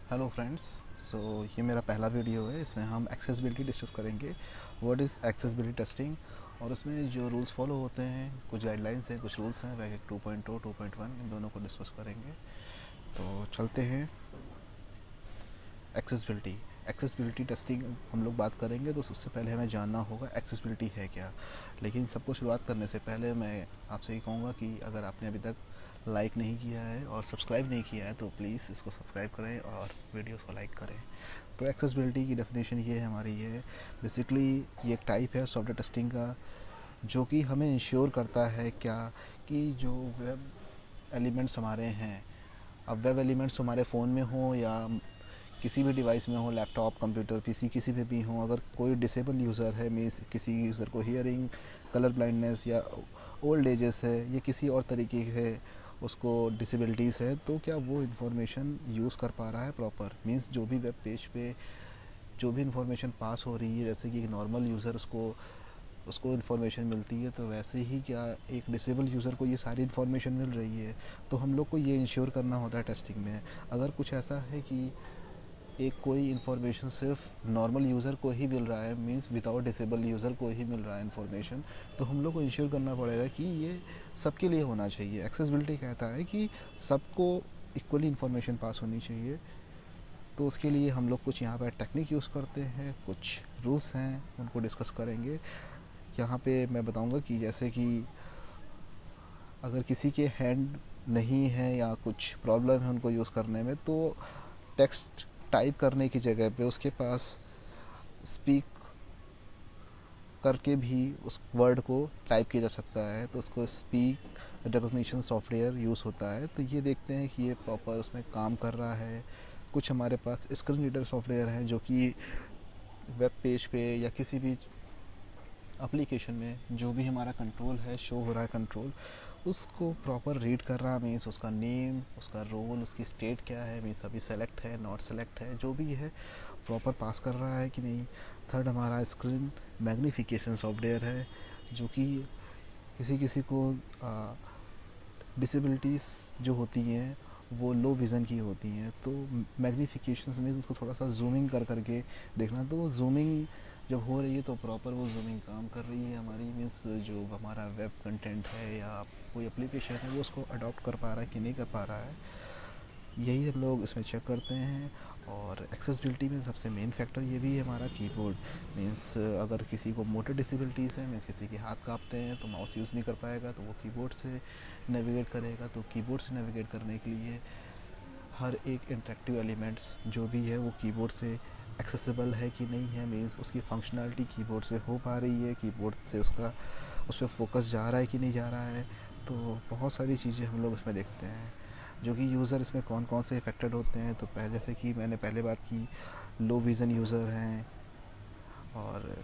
Hello friends. सो ये मेरा पहला वीडियो है। इसमें हम एक्सेसिबिलिटी डिस्कस करेंगे। व्हाट इज़ एक्सेसिबिलिटी टेस्टिंग, और उसमें जो रूल्स फॉलो होते हैं, कुछ गाइडलाइंस हैं, कुछ रूल्स हैं, वैक 2.0 2.1 इन दोनों को डिस्कस करेंगे। तो चलते हैं। एक्सेसिबिलिटी एक्सेसिबिलिटी टेस्टिंग हम लोग बात करेंगे, तो सबसे पहले हमें जानना होगा एक्सेसिबिलिटी है क्या। लेकिन सबको शुरुआत करने से पहले मैं आपसे ये कहूँगा कि अगर आपने अभी तक लाइक नहीं किया है और सब्सक्राइब नहीं किया है तो प्लीज़ इसको सब्सक्राइब करें और वीडियोस को लाइक करें। तो एक्सेसिबिलिटी की डेफिनेशन ये है हमारी, ये बेसिकली ये एक टाइप है सॉफ्टवेयर टेस्टिंग का, जो कि हमें इंश्योर करता है क्या कि जो वेब एलिमेंट्स हमारे हैं, अब वेब एलिमेंट्स हमारे फ़ोन में हो या किसी भी डिवाइस में हो, लैपटॉप, कंप्यूटर, पीसी, किसी पे भी हो, अगर कोई डिसेबल यूज़र है, मीन्स किसी यूज़र को हियरिंग, कलर ब्लाइंडनेस या ओल्ड एजेस है या किसी और तरीके से उसको डिसेबिलिटीज़ है, तो क्या वो इन्फॉर्मेशन यूज़ कर पा रहा है प्रॉपर। मीन्स जो भी वेब पेज पे जो भी इन्फॉर्मेशन पास हो रही है, जैसे कि एक नॉर्मल यूज़र उसको उसको इन्फॉर्मेशन मिलती है, तो वैसे ही क्या एक डिसेबल यूज़र को ये सारी इन्फॉर्मेशन मिल रही है। तो हम लोग को ये इंश्योर करना होता है टेस्टिंग में। अगर कुछ ऐसा है कि एक कोई इन्फॉर्मेशन सिर्फ नॉर्मल यूज़र को ही मिल रहा है, मींस विदाउट डिसेबल यूज़र को ही मिल रहा है इन्फॉर्मेशन, तो हम लोग को इंश्योर करना पड़ेगा कि ये सबके लिए होना चाहिए। एक्सेसिबिलिटी कहता है कि सबको इक्वली इन्फॉर्मेशन पास होनी चाहिए। तो उसके लिए हम लोग कुछ यहाँ पर टेक्निक यूज़ करते हैं, कुछ रूल्स हैं, उनको डिस्कस करेंगे। यहाँ पे मैं बताऊँगा कि जैसे कि अगर किसी के हैंड नहीं है या कुछ प्रॉब्लम है उनको यूज़ करने में, तो टेक्स्ट टाइप करने की जगह पे उसके पास स्पीक करके भी उस वर्ड को टाइप किया जा सकता है, तो उसको स्पीक रिकॉग्निशन सॉफ्टवेयर यूज़ होता है। तो ये देखते हैं कि ये प्रॉपर उसमें काम कर रहा है। कुछ हमारे पास स्क्रीन रीडर सॉफ्टवेयर हैं जो कि वेब पेज पे या किसी भी एप्लीकेशन में जो भी हमारा कंट्रोल है, शो हो रहा है कंट्रोल, उसको प्रॉपर रीड कर रहा है। मीन्स उसका नेम, उसका रोल, उसकी स्टेट क्या है, मीन्स अभी सेलेक्ट है, नॉट सेलेक्ट है, जो भी है प्रॉपर पास कर रहा है कि नहीं। थर्ड हमारा स्क्रीन मैग्नीफिकेशन सॉफ्टवेयर है, जो कि किसी किसी को डिसेबिलिटीज़ जो होती हैं वो लो विज़न की होती हैं, तो मैग्नीफिकेशन में उसको थोड़ा सा जूमिंग कर करके देखना। तो वो जूमिंग जब हो रही है तो प्रॉपर वो जूमिंग काम कर रही है हमारी, मीन्स जो हमारा वेब कंटेंट है या कोई एप्लीकेशन है वो उसको अडॉप्ट कर पा रहा है कि नहीं कर पा रहा है, यही हम लोग इसमें चेक करते हैं। और एक्सेसिबिलिटी में सबसे मेन फैक्टर ये भी है हमारा कीबोर्ड। मीन्स अगर किसी को मोटर डिसेबिलिटीज़ है, मीन्स किसी के हाथ कांपते हैं तो माउस यूज़ नहीं कर पाएगा, तो वो कीबोर्ड से नेविगेट करेगा। तो कीबोर्ड से नेविगेट करने के लिए हर एक इंटरेक्टिव एलिमेंट्स जो भी है वो कीबोर्ड से एक्सेसिबल है कि नहीं है, मीन्स उसकी फंक्शनलिटी कीबोर्ड से हो पा रही है, कीबोर्ड से उसका उस पर फोकस जा रहा है कि नहीं जा रहा है। तो बहुत सारी चीज़ें हम लोग इसमें देखते हैं, जो कि यूज़र इसमें कौन कौन से इफेक्टेड होते हैं। तो पहले जैसे कि मैंने पहले बात की, लो विज़न यूज़र हैं और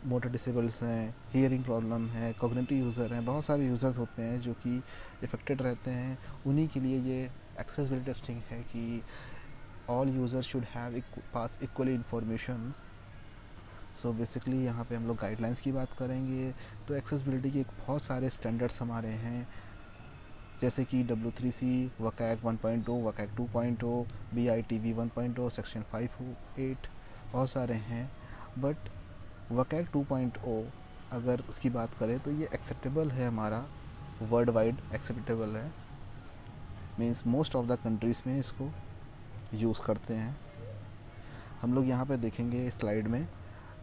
मोटर डिसेबल्स हैं, हियरिंग प्रॉब्लम है, कॉग्निटिव यूज़र हैं, बहुत सारे यूज़र्स होते हैं जो कि इफेक्टेड रहते हैं। उन्हीं के लिए ये एक्सेसिबिलिटी टेस्टिंग है कि all users should have pass equally information. So basically यहाँ पे हम लोग गाइडलाइंस की बात करेंगे। तो एक्सेसिबिलिटी के बहुत सारे स्टैंडर्ड्स हमारे हैं, जैसे कि W3C, वकैक 1.0, वकैक 2.0, BITV 1.0, सेक्शन 508, बहुत सारे हैं। बट वकैक 2.0 अगर उसकी बात करें तो ये एक्सेप्टेबल है, हमारा वर्ल्ड वाइड एक्सेप्टेबल है। Means most of the countries में इसको यूज़ करते हैं। हम लोग यहाँ पे देखेंगे स्लाइड में,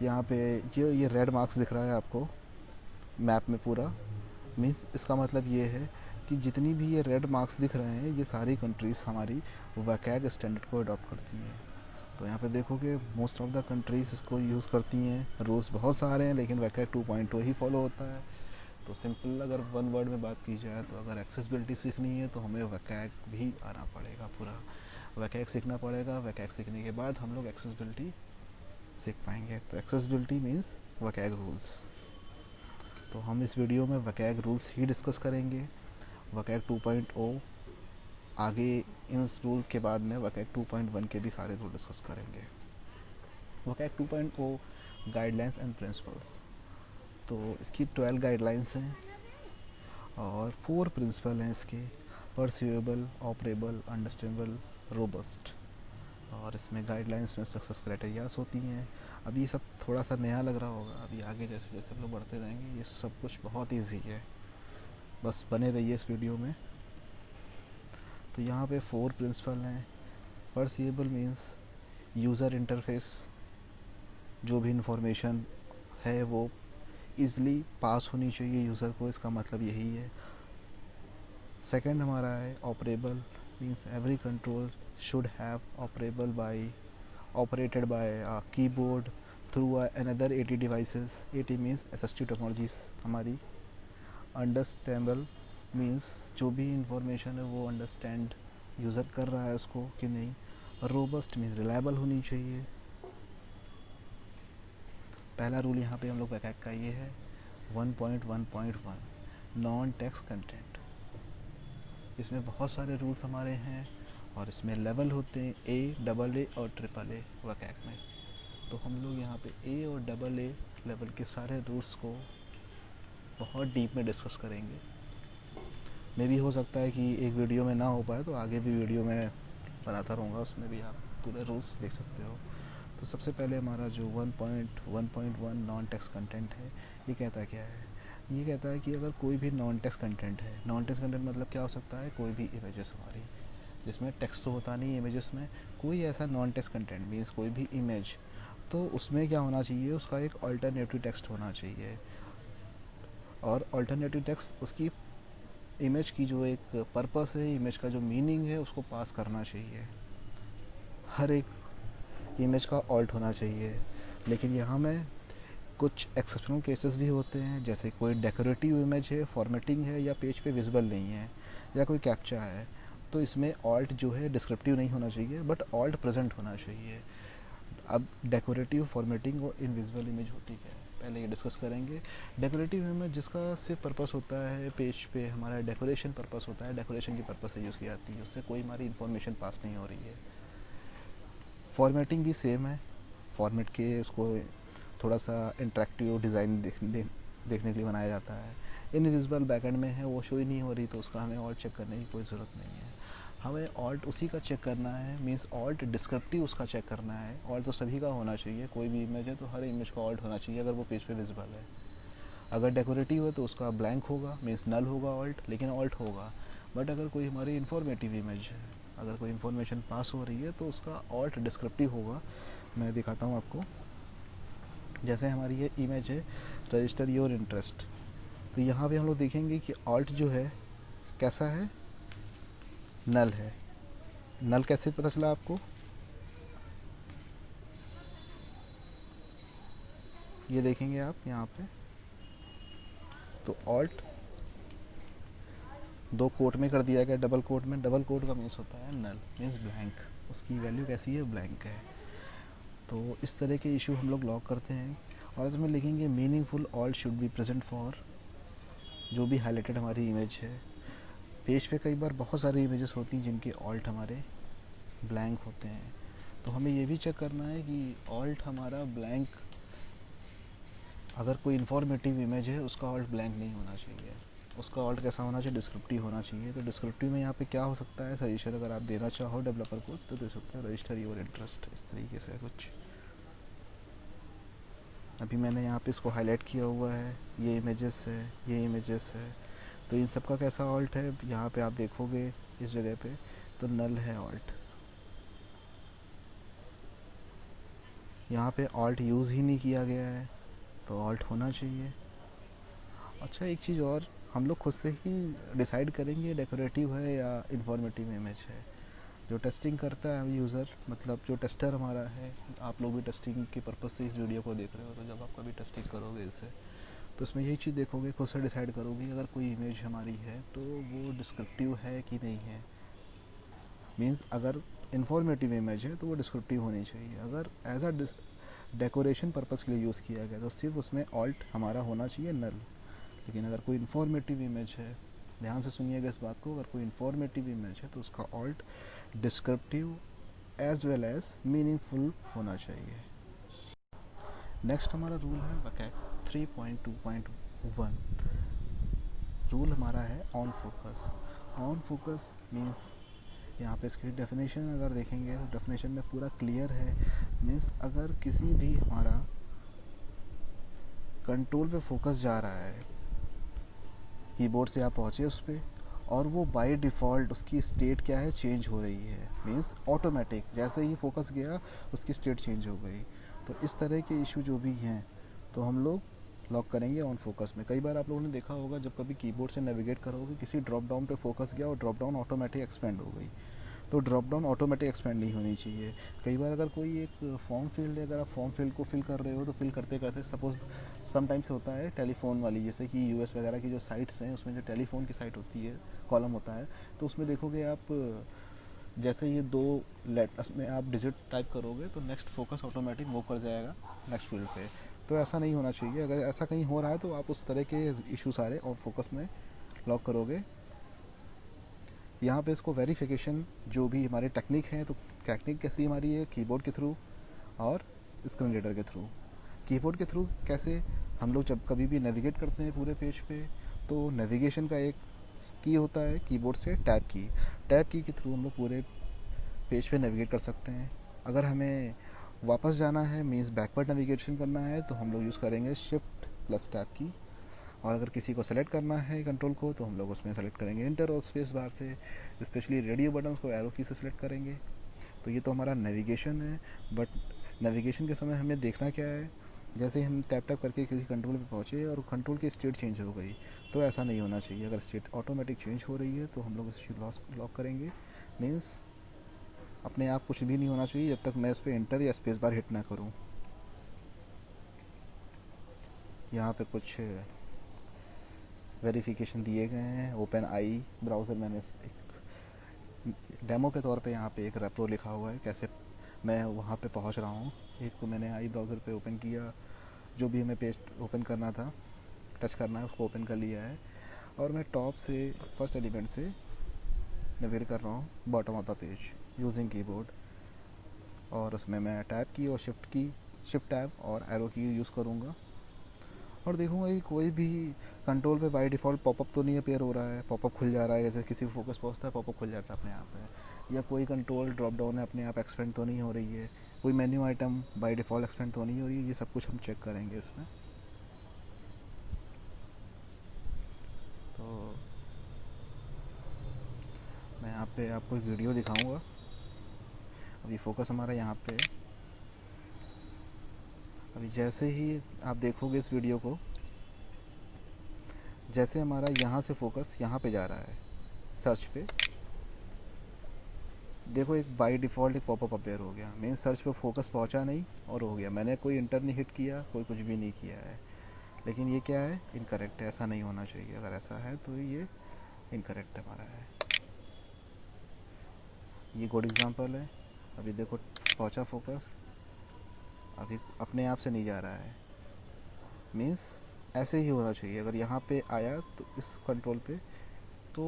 यहाँ पे ये रेड मार्क्स दिख रहा है आपको मैप में पूरा। मीन्स इसका मतलब ये है कि जितनी भी ये रेड मार्क्स दिख रहे हैं, ये सारी कंट्रीज़ हमारी वकैक स्टैंडर्ड को अडॉप्ट करती हैं। तो यहाँ पे देखोगे मोस्ट ऑफ द कंट्रीज़ इसको यूज़ करती हैं। रूल्स बहुत सारे हैं लेकिन वकैक 2.0 ही फॉलो होता है। तो सिंपल अगर वन वर्ड में बात की जाए, तो अगर एक्सेसिबिलिटी सीखनी है तो हमें वकैक भी आना पड़ेगा, पूरा वकैक सीखना पड़ेगा। वकैक सीखने के बाद हम लोग एक्सेसिबिलिटी सीख पाएंगे। तो एक्सेसिबिलिटी मीन्स वकैक रूल्स। तो हम इस वीडियो में वकैक रूल्स ही डिस्कस करेंगे। वकैक 2.0 आगे, इन रूल्स के बाद में वकैक 2.1 के भी सारे रूल डिस्कस करेंगे। वकैक 2.0 गाइडलाइंस एंड प्रिंसिपल्स। तो इसकी 12 गाइडलाइंस हैं और 4 प्रिंसिपल हैं इसके: परस्यूएबल, ऑपरेबल, अंडरस्टैंडेबल, रोबस्ट। और इसमें गाइडलाइंस में सक्सेस क्राइटेरियाज होती हैं। अब ये सब थोड़ा सा नया लग रहा होगा, अभी आगे जैसे जैसे हम लोग बढ़ते रहेंगे ये सब कुछ बहुत ईजी है, बस बने रहिए इस वीडियो में। तो यहाँ पे 4 प्रिंसिपल हैं। परसीएबल मीन्स यूज़र इंटरफेस, जो भी इंफॉर्मेशन है वो ईज़िली पास होनी चाहिए यूज़र को, इसका मतलब यही है। सेकंड हमारा है operable, means every control should have operated by a keyboard through another 80 devices. 80 means assistive technologies हमारी। अंडरस्टैंडेबल मीन्स जो भी इंफॉर्मेशन है वो अंडरस्टैंड यूज़र कर रहा है उसको कि नहीं। रोबस्ट मीन्स रिलायबल होनी चाहिए। पहला रूल यहाँ पे हम लोग बैकैक का ये है 1.1.1 नॉन टेक्स्ट कंटेंट। इसमें बहुत सारे रूल्स हमारे हैं और इसमें लेवल होते हैं AA और AAA वकैक में। तो हम लोग यहाँ पे A और AA लेवल के सारे रूल्स को बहुत डीप में डिस्कस करेंगे। मे भी हो सकता है कि एक वीडियो में ना हो पाए, तो आगे भी वीडियो में बनाता रहूँगा, उसमें भी आप पूरे रूल्स देख सकते हो। तो सबसे पहले हमारा जो 1.1.1 नॉन टेक्स्ट कंटेंट है, ये कहता क्या है? ये कहता है कि अगर कोई भी नॉन टेक्स्ट कंटेंट है, नॉन टेक्स्ट कंटेंट मतलब क्या हो सकता है? कोई भी इमेजेस हमारी जिसमें टेक्स्ट तो होता नहीं है इमेजेस में, कोई ऐसा नॉन टेक्स्ट कंटेंट मीन्स कोई भी इमेज, तो उसमें क्या होना चाहिए? उसका एक अल्टरनेटिव टेक्स्ट होना चाहिए। और अल्टरनेटिव टेक्स्ट उसकी इमेज की जो एक पर्पस है, इमेज का जो मीनिंग है, उसको पास करना चाहिए। हर एक इमेज का ऑल्ट होना चाहिए। लेकिन यहाँ में कुछ एक्सेप्शनल केसेस भी होते हैं, जैसे कोई डेकोरेटिव इमेज है, फॉर्मेटिंग है या पेज पे विजिबल नहीं है, या कोई कैप्चा है, तो इसमें ऑल्ट जो है डिस्क्रिप्टिव नहीं होना चाहिए, बट ऑल्ट प्रेजेंट होना चाहिए। अब डेकोरेटिव, फॉर्मेटिंग और इनविजिबल इमेज होती है, पहले ये डिस्कस करेंगे। डेकोरेटिव इमेज जिसका सिर्फ पर्पस होता है पेज पे हमारा डेकोरेशन पर्पस होता है, डेकोरेशन की पर्पस से यूज़ की जाती है, उससे कोई हमारी इन्फॉर्मेशन पास नहीं हो रही है। फॉर्मेटिंग भी सेम है, फॉर्मेट के उसको थोड़ा सा इंटरेक्टिव डिज़ाइन देखने के लिए बनाया जाता है। इनविजिबल बैकएंड में है, वो शो ही नहीं हो रही, तो उसका हमें ऑल्ट चेक करने की कोई ज़रूरत नहीं है। हमें ऑल्ट उसी का चेक करना है, मीन्स ऑल्ट डिस्क्रिप्टिव उसका चेक करना है। ऑल्ट तो सभी का होना चाहिए, कोई भी इमेज है तो हर इमेज का ऑल्ट होना चाहिए अगर वो पेज पे विजिबल है। अगर डेकोरेटिव है तो उसका ब्लैंक होगा, मीन्स नल होगा ऑल्ट, लेकिन ऑल्ट होगा। बट अगर कोई हमारी इन्फॉर्मेटिव इमेज है, अगर कोई इन्फॉर्मेशन पास हो रही है, तो उसका ऑल्ट डिस्क्रिप्टिव होगा। मैं दिखाता हूँ आपको। जैसे हमारी ये इमेज है रजिस्टर योर इंटरेस्ट, तो यहाँ पे हम लोग देखेंगे कि ऑल्ट जो है कैसा है? नल है। नल कैसे पता चला आपको? ये देखेंगे आप यहाँ पे, तो ऑल्ट 2 कोट में कर दिया गया, डबल कोट में। डबल कोट का मीन्स होता है नल, मीन्स ब्लैंक, उसकी वैल्यू कैसी है? ब्लैंक है। तो इस तरह के इशू हम लोग लॉक करते हैं। और इसमें लिखेंगे meaningful alt should be present for जो भी हाईलाइटेड हमारी इमेज है। पेज पे कई बार बहुत सारी इमेजेस होती हैं जिनके ऑल्ट हमारे ब्लैंक होते हैं, तो हमें ये भी चेक करना है कि ऑल्ट हमारा ब्लैंक, अगर कोई इन्फॉर्मेटिव इमेज है उसका ऑल्ट ब्लैंक नहीं होना चाहिए। उसका ऑल्ट कैसा होना चाहिए? डिस्क्रिप्टिव होना चाहिए। तो डिस्क्रिप्टिव में यहाँ पे क्या हो सकता है? सजेशन अगर आप देना चाहो डेवलपर को तो दे सकते हैं, रजिस्टर योर इंटरेस्ट, इस तरीके से कुछ। अभी मैंने यहाँ पे इसको हाईलाइट किया हुआ है, ये इमेजेस है, ये इमेजेस है, तो इन सब का कैसा ऑल्ट है? यहाँ पे आप देखोगे इस जगह पे, तो नल है ऑल्ट। यहाँ पे ऑल्ट यूज़ ही नहीं किया गया है, तो ऑल्ट होना चाहिए। अच्छा, एक चीज़ और, हम लोग खुद से ही डिसाइड करेंगे डेकोरेटिव है या इन्फॉर्मेटिव इमेज है। जो टेस्टिंग करता है यूज़र, मतलब जो टेस्टर हमारा है, आप लोग भी टेस्टिंग के पर्पज़ से इस वीडियो को देख रहे हो, तो जब आप कभी टेस्टिंग करोगे इससे, तो इसमें यही चीज़ देखोगे, खुद से डिसाइड करोगे अगर कोई इमेज हमारी है तो वो डिस्क्रिप्टिव है कि नहीं है। मीन्स अगर इन्फॉर्मेटिव इमेज है तो वो डिस्क्रिप्टिव होनी चाहिए। अगर एज अ डेकोरेशन पर्पज़ के लिए यूज़ किया गया तो सिर्फ उसमें ऑल्ट हमारा होना चाहिए नल। लेकिन अगर कोई इन्फॉर्मेटिव इमेज है, ध्यान से सुनिएगा इस बात को, अगर कोई इन्फॉर्मेटिव इमेज है तो उसका alt descriptive as well as meaningful होना चाहिए। नेक्स्ट हमारा रूल है वकैक 3.2.1। रूल हमारा है on focus. On focus means यहाँ पे इसकी डेफिनेशन अगर देखेंगे तो डेफिनेशन में पूरा क्लियर है। मीन्स अगर किसी भी हमारा कंट्रोल पे फोकस जा रहा है, कीबोर्ड से आप पहुँचे उस पर, और वो बाय डिफ़ॉल्ट उसकी स्टेट क्या है, चेंज हो रही है। मीन्स ऑटोमेटिक जैसे ही फोकस गया उसकी स्टेट चेंज हो गई। तो इस तरह के इशू जो भी हैं तो हम लोग लॉक करेंगे ऑन फोकस में। कई बार आप लोगों ने देखा होगा जब कभी कीबोर्ड से नेविगेट करोगे, किसी ड्रॉप डाउन पे फोकस गया और ड्रॉप डाउन ऑटोमेटिक एक्सपेंड हो गई। तो ड्रॉप डाउन ऑटोमेटिक एक्सपेंड नहीं होनी चाहिए। कई बार अगर कोई एक फॉर्म फील्ड है, अगर आप फॉर्म फील्ड को फिल कर रहे हो तो फिल करते करते सपोज समटाइम्स होता है टेलीफोन वाली, जैसे कि यूएस वगैरह की जो साइट्स हैं उसमें जो टेलीफोन की साइट होती है, कॉलम होता है, तो उसमें देखोगे आप जैसे ये दो लेटर्स में आप डिजिट टाइप करोगे तो नेक्स्ट फोकस ऑटोमेटिक मूव कर जाएगा नेक्स्ट फील्ड पे। तो ऐसा नहीं होना चाहिए। अगर ऐसा कहीं हो रहा है तो आप उस तरह के इशू सारे और फोकस में लॉक करोगे। यहाँ पे इसको वेरिफिकेशन जो भी हमारी टेक्निक है, तो टेक्निक कैसी हमारी है, कीबोर्ड के थ्रू और स्क्रीन रीडर के थ्रू। कीबोर्ड के थ्रू कैसे, हम लोग जब कभी भी नेविगेट करते हैं पूरे पेज पे तो नेविगेशन का एक की होता है कीबोर्ड से, टैब की। टैब की के थ्रू हम लोग पूरे पेज पे नेविगेट कर सकते हैं। अगर हमें वापस जाना है, मीन्स बैकवर्ड नेविगेशन करना है, तो हम लोग यूज़ करेंगे शिफ्ट प्लस टैब की। और अगर किसी को सेलेक्ट करना है कंट्रोल को तो हम लोग उसमें सेलेक्ट करेंगे इंटर और स्पेस बार से। स्पेशली रेडियो बटन को एरो की से सेलेक्ट करेंगे। तो ये तो हमारा नेविगेशन है। बट नेविगेशन के समय हमें देखना क्या है, जैसे हम टैप टैप करके किसी कंट्रोल पे पहुँचे और कंट्रोल की स्टेट चेंज हो गई, तो ऐसा नहीं होना चाहिए। अगर स्टेट ऑटोमेटिक चेंज हो रही है तो हम लोग इसे लॉक करेंगे। मीन्स अपने आप कुछ भी नहीं होना चाहिए जब तक मैं इस पर इंटर या स्पेस बार हिट ना करूँ। यहाँ पे कुछ वेरिफिकेशन दिए गए हैं। ओपन आई ब्राउज़र, मैंने एक डेमो के तौर पे यहाँ पे एक रेप्रो लिखा हुआ है, कैसे मैं वहाँ पे पहुँच रहा हूँ। एक तो मैंने आई ब्राउज़र पे ओपन किया, जो भी हमें पेज ओपन करना था, टच करना है, उसको ओपन कर लिया है। और मैं टॉप से फर्स्ट एलिमेंट से नेविगेट कर रहा हूँ bottom of the page using keyboard. और उसमें मैं टैब की और शिफ्ट टैब और एरो की यूज़ करूँगा। और देखूंगा कि कोई भी कंट्रोल पे बाय डिफ़ॉल्ट पॉपअप तो नहीं अपेयर हो रहा है, पॉपअप खुल जा रहा है, जैसे किसी फोकस पहुंचता है पॉपअप खुल जाता है अपने आप है, या कोई कंट्रोल ड्रॉप डाउन है अपने आप एक्सपेंड तो नहीं हो रही है, कोई menu item by default expand तो नहीं हो रही है। ये सब कुछ हम चेक करेंगे इसमें। तो मैं यहाँ पे आपको एक वीडियो दिखाऊंगा। अभी फोकस हमारा यहाँ पे, अभी जैसे ही आप देखोगे इस वीडियो को, जैसे हमारा यहाँ से फोकस यहाँ पे जा रहा है सर्च पे, देखो एक बाय डिफ़ॉल्ट एक पॉपअप अपेयर हो गया। मेन सर्च पे फोकस पहुँचा नहीं और हो गया, मैंने कोई इंटर नहीं हिट किया, कोई कुछ भी नहीं किया है। लेकिन ये क्या है, इनकरेक्ट है, ऐसा नहीं होना चाहिए। अगर ऐसा है तो ये इनकरेक्ट हमारा है। ये गुड एग्जांपल है। अभी देखो पहुँचा फोकस, अभी अपने आप से नहीं जा रहा है। मीन्स ऐसे ही होना चाहिए। अगर यहाँ पे आया तो इस कंट्रोल पे तो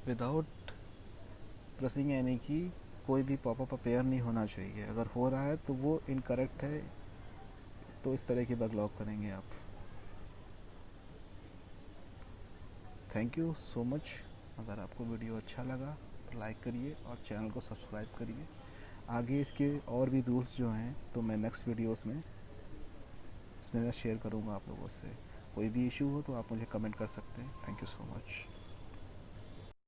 विदाउट प्रेसिंग यानी कि कोई भी पॉपअप अपेयर नहीं होना चाहिए। अगर हो रहा है तो वो इनकरेक्ट है। तो इस तरह की बग लॉक करेंगे आप। Thank you so much. अगर आपको वीडियो अच्छा लगा तो लाइक करिए और चैनल को सब्सक्राइब करिए। आगे इसके और भी रूल्स जो हैं तो मैं नेक्स्ट वीडियोस में इसमें मैं शेयर करूँगा आप लोगों से। कोई भी इशू हो तो आप मुझे कमेंट कर सकते हैं। Thank you so much.